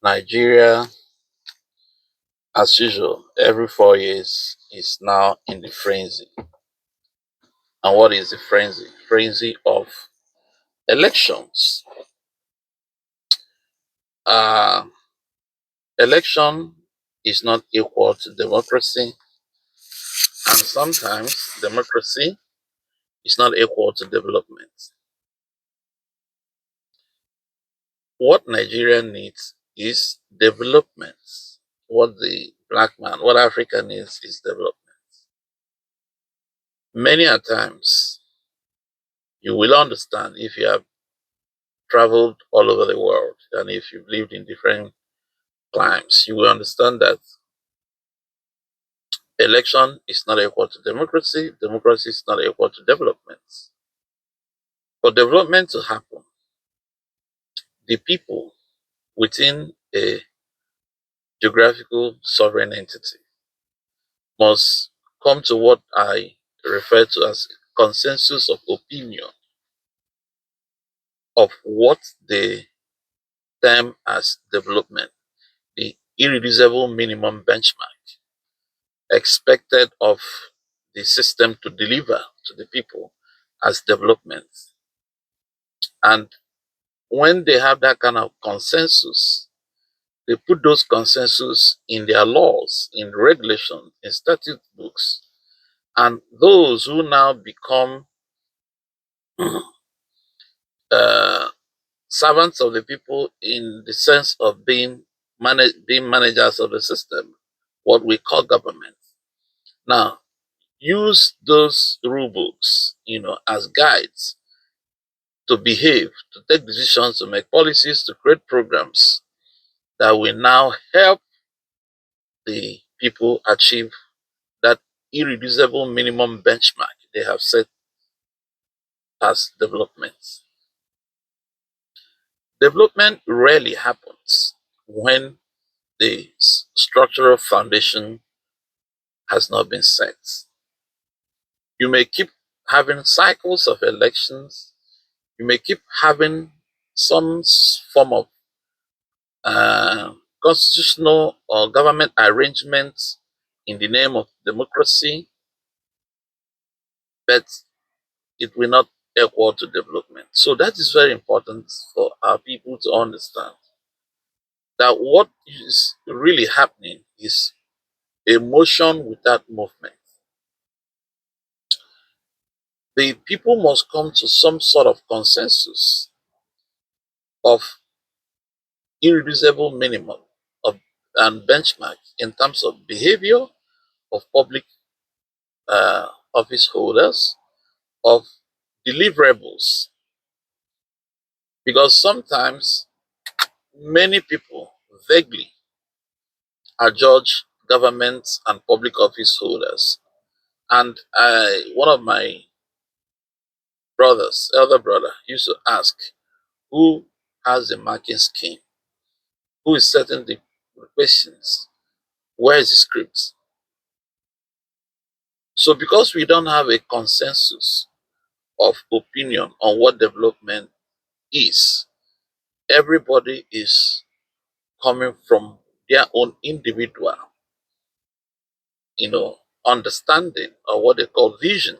Nigeria, as usual, every 4 years is now in the frenzy. And what is the frenzy? Frenzy of elections. Uh, Election is not equal to democracy, and sometimes democracy is not equal to development. What Nigeria needs is development. What the black man, what Africa needs is development. Many a times, you will understand if you have traveled all over the world and if you've lived in different climes, you will understand that election is not equal to democracy, democracy is not equal to development. For development to happen, the people within a geographical sovereign entity must come to what I refer to as consensus of opinion of what they term as development, the irreducible minimum benchmark expected of the system to deliver to the people as development. And when they have that kind of consensus, they put those consensus in their laws, in regulations, in statute books. And those who now become uh, servants of the people in the sense of being managers of the system, what we call government. Now, use those rule books, as guides to behave, to take decisions, to make policies, to create programs that will now help the people achieve that irreducible minimum benchmark they have set as development. Development rarely happens when the structural foundation has not been set. You may keep having cycles of elections, you may keep having some form of uh, constitutional or government arrangements in the name of democracy, but it will not equal to development. So that is very important for our people to understand that what is really happening is a motion without movement. The people must come to some sort of consensus of irreducible minimum of and benchmark in terms of behavior of public office holders, of deliverables, because sometimes many people vaguely adjudge governments and public office holders. And one of my brothers, elder brother, used to ask, who has the marking scheme? Who is setting the questions? Where is the script? So because we don't have a consensus of opinion on what development is, everybody is coming from their own individual, understanding or what they call vision.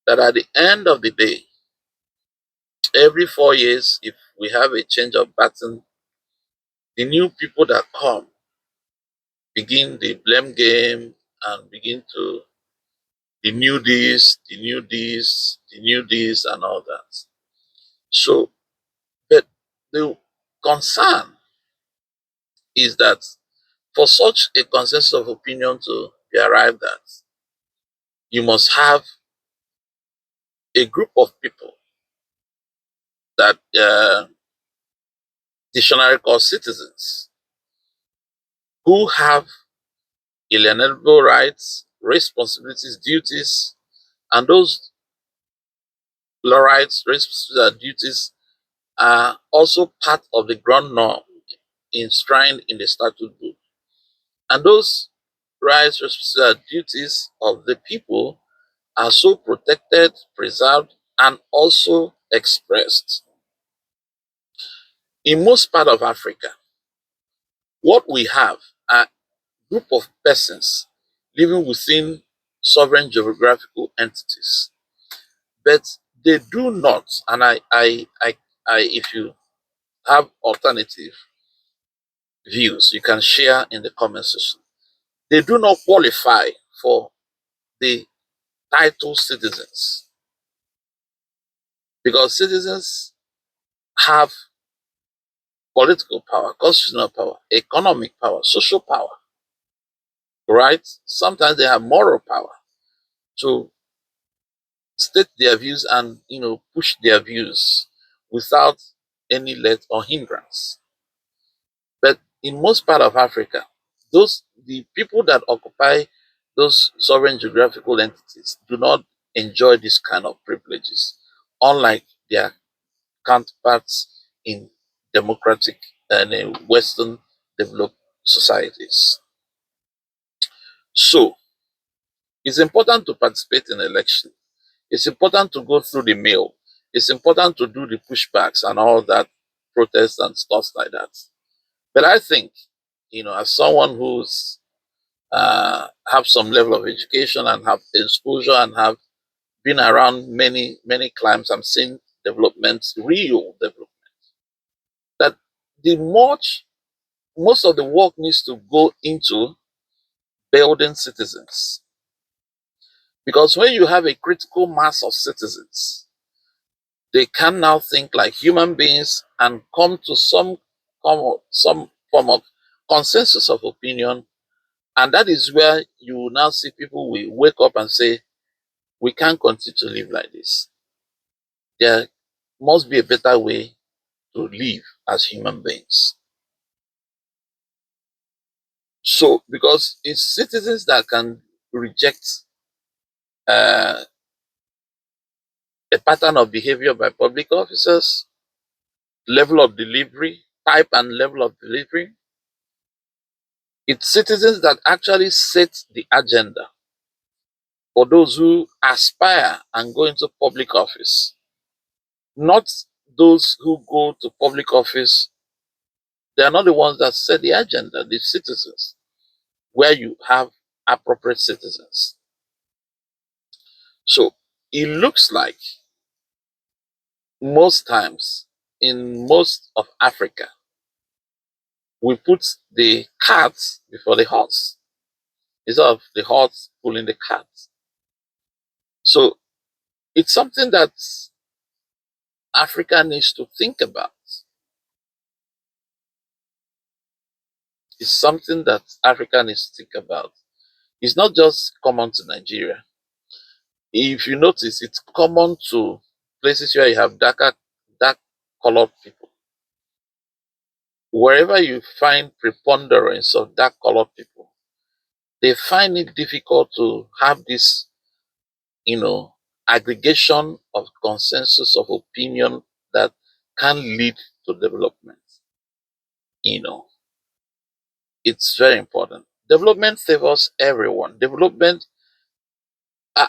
That at the end of the day, every 4 years, if we have a change of pattern, the new people that come begin the blame game and begin to the new this, the new this, the new this, and all that. So, but the concern is that for such a consensus of opinion to be arrived at, you must have a group of people that dictionary calls citizens who have inalienable rights, responsibilities, duties, and those rights, responsibilities, and duties are also part of the ground norm enshrined in the statute book. And those rights, responsibilities, and duties of the people are so protected, preserved, and also expressed. In most part of Africa, What we have are group of persons living within sovereign geographical entities, but they do not. And if you have alternative views, you can share in the comment section. They do not qualify for the title citizens because citizens have political power, constitutional power, economic power, social power, right? Sometimes they have moral power to state their views and push their views without any let or hindrance. But in most part of Africa, the people that occupy those sovereign geographical entities do not enjoy this kind of privileges, unlike their counterparts in democratic and Western developed societies. So it's important to participate in election. It's important to go through the mail. It's important to do the pushbacks and all that, protests and stuff like that. But I think, as someone who's have some level of education and have exposure and have been around many climes, I'm seeing developments, real development. That the most of the work needs to go into building citizens. Because when you have a critical mass of citizens, they can now think like human beings and come to some form of consensus of opinion. And that is where you will now see people will wake up and say, we can't continue to live like this. There must be a better way to live as human beings. So, because it's citizens that can reject uh, a pattern of behavior by public officers, level of delivery, type and level of delivery. It's citizens that actually set the agenda for those who aspire and go into public office, not those who go to public office. They are not the ones that set the agenda, the citizens, where you have appropriate citizens. So it looks like most times in most of Africa, we put the cart before the horse instead of the horse pulling the cart. So it's something that Africa needs to think about. It's something that Africa needs to think about. It's not just common to Nigeria. If you notice, it's common to places where you have dark colored people. Wherever you find preponderance of dark colored people, they find it difficult to have this, you know, aggregation of consensus of opinion that can lead to development. You know, it's very important. Development favors everyone. Development,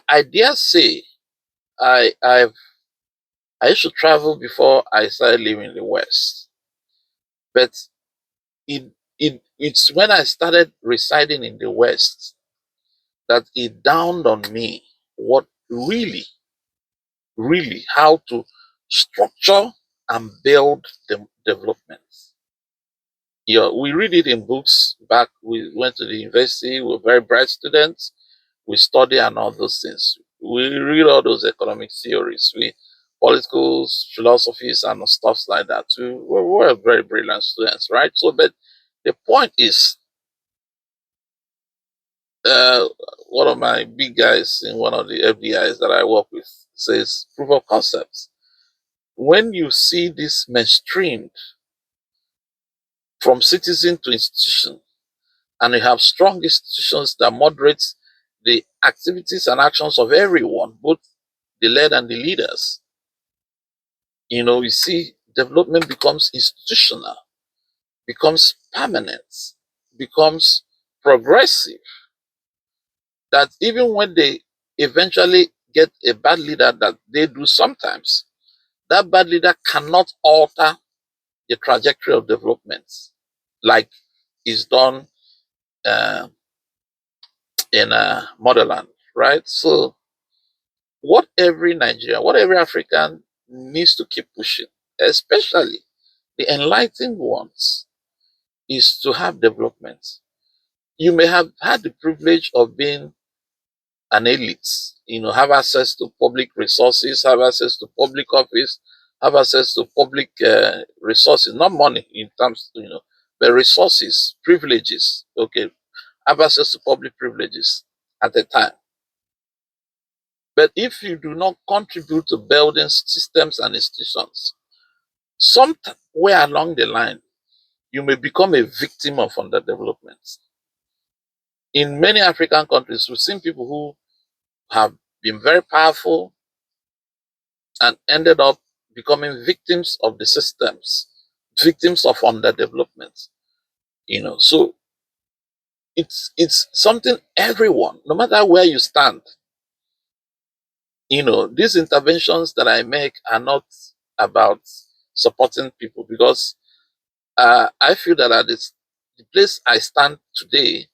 I dare say, I I've I used to travel before I started living in the West, but it's when I started residing in the West that it dawned on me what really how to structure and build the development. Yeah, we read it in books. Back we went to the university, we were very bright students. We study and all those things. We read all those economic theories, we political philosophies and stuff like that. We were very brilliant students, right? So, but the point is, uh, one of my big guys in one of the FDIs that I work with says proof of concepts. When you see this mainstreamed from citizen to institution, and you have strong institutions that moderate the activities and actions of everyone, both the led and the leaders, you see development becomes institutional, becomes permanent, becomes progressive. That even when they eventually get a bad leader that they do sometimes, that bad leader cannot alter the trajectory of development. Like is done uh, in motherland, right? So what every Nigerian, what every African needs to keep pushing, especially the enlightened ones, is to have development. You may have had the privilege of being an elite, have access to public resources, have access to public office, have access to public resources, not money in terms, but resources, privileges, okay, have access to public privileges at the time. But if you do not contribute to building systems and institutions, somewhere along the line, you may become a victim of underdevelopment. In many African countries, we've seen people who have been very powerful and ended up becoming victims of the systems, victims of underdevelopment. So it's something everyone, no matter where you stand, these interventions that I make are not about supporting people, because I feel that at the place I stand today,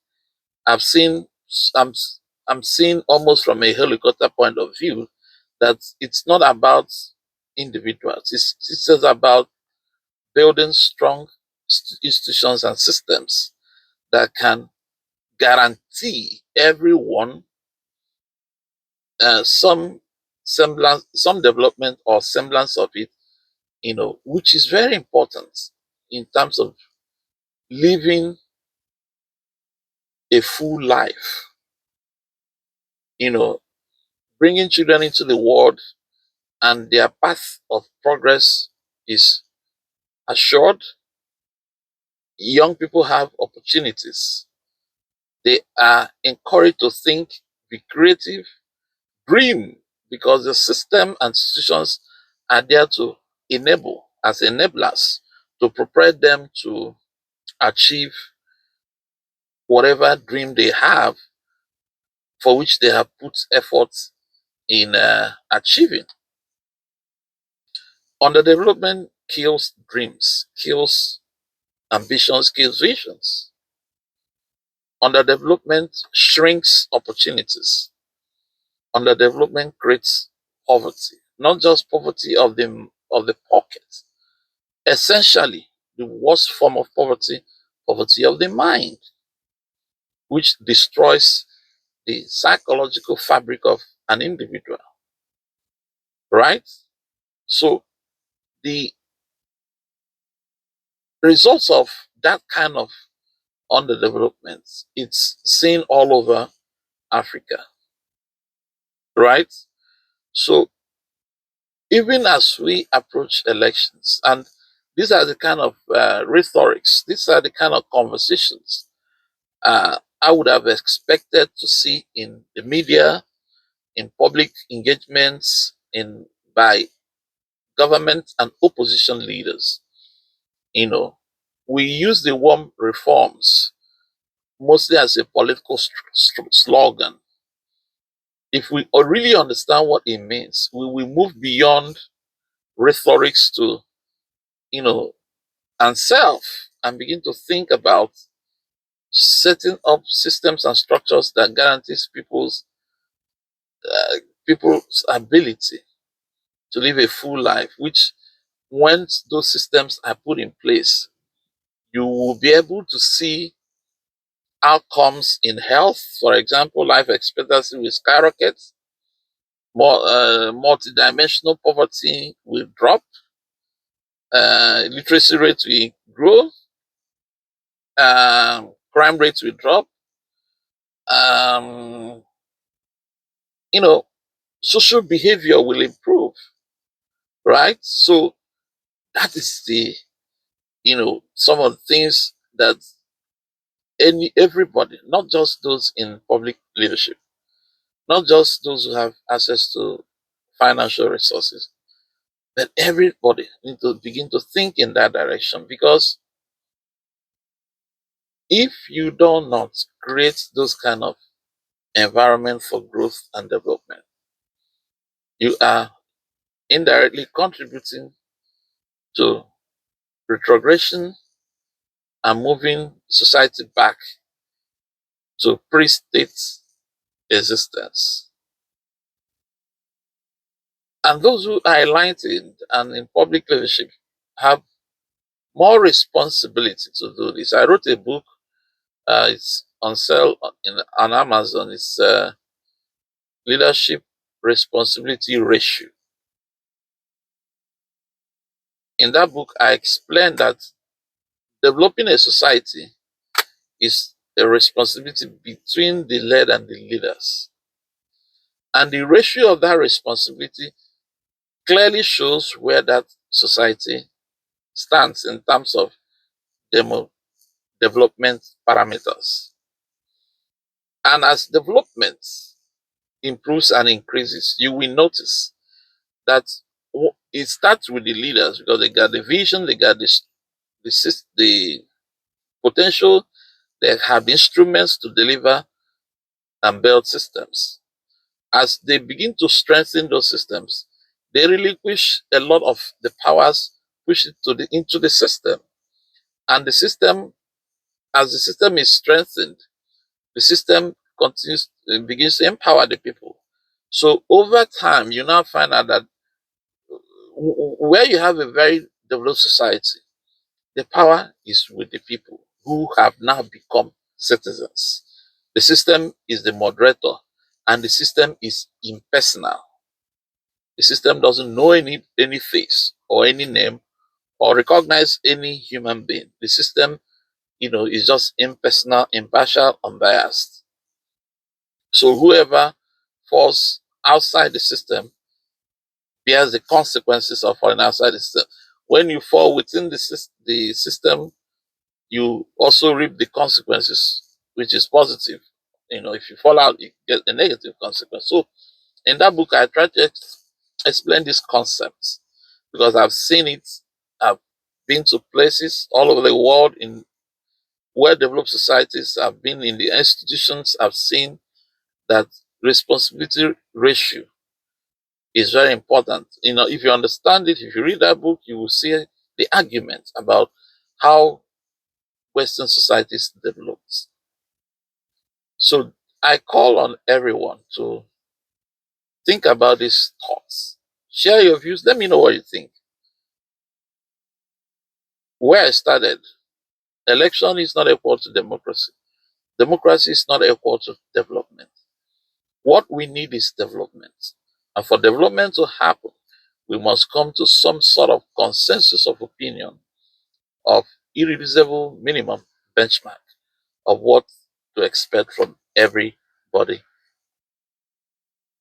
I've seen I'm I'm seeing almost from a helicopter point of view that it's not about individuals. It's just about building strong institutions and systems that can guarantee everyone some semblance, some development or semblance of it, which is very important in terms of living a full life. You know, bringing children into the world and their path of progress is assured. Young people have opportunities. They are encouraged to think, be creative, dream, because the system and institutions are there to enable, as enablers, to prepare them to achieve whatever dream they have, for which they have put effort in achieving. Underdevelopment kills dreams, kills ambitions, kills visions. Underdevelopment shrinks opportunities. Underdevelopment creates poverty, not just poverty of the pocket. Essentially, the worst form of poverty, poverty of the mind, which destroys the psychological fabric of an individual, right? So the results of that kind of underdevelopment, it's seen all over Africa, right? So even as we approach elections, and these are the kind of rhetorics, these are the kind of conversations I would have expected to see in the media, in public engagements, in by government and opposition leaders. You know, we use the word reforms mostly as a political slogan. If we really understand what it means, we will move beyond rhetorics to, you know, and self, and begin to think about setting up systems and structures that guarantees uh, people's ability to live a full life, which once those systems are put in place, you will be able to see outcomes in health. For example, life expectancy will skyrocket, multidimensional poverty will drop, literacy rate will grow, crime rates will drop, um, you know, social behavior will improve, right? So that is some of the things that everybody, not just those in public leadership, not just those who have access to financial resources, but everybody need to begin to think in that direction, because if you do not create those kind of environment for growth and development, you are indirectly contributing to retrogression and moving society back to pre-state existence. And those who are enlightened and in public leadership have more responsibility to do this. I wrote a book, it's on sale on Amazon. It's Leadership Responsibility Ratio. In that book, I explained that developing a society is a responsibility between the led and the leaders. And the ratio of that responsibility clearly shows where that society stands in terms of demo development parameters. And as development improves and increases, you will notice that it starts with the leaders because they got the vision, they got the potential, they have instruments to deliver and build systems. As they begin to strengthen those systems, they relinquish a lot of the powers, push it into the system. And the system, as the system is strengthened, the system begins to empower the people. So over time, you now find out that where you have a very developed society, the power is with the people who have now become citizens. The system is the moderator, and the system is impersonal. The system doesn't know any face or any name or recognize any human being. The system, is just impersonal, impartial, unbiased. So whoever falls outside the system bears the consequences of falling outside the system. When you fall within the system, you also reap the consequences, which is positive. If you fall out, you get a negative consequence. So in that book, I try to explain these concepts because I've seen it. I've been to places all over the world in well-developed societies. I've been in the institutions. I've seen that responsibility ratio is very important. If you understand it, if you read that book, you will see the argument about how Western societies developed. So I call on everyone to think about these thoughts. Share your views. Let me know what you think. Where I started, election is not equal to democracy. Democracy is not equal to development. What we need is development. And for development to happen, we must come to some sort of consensus of opinion of irreducible minimum benchmark of what to expect from everybody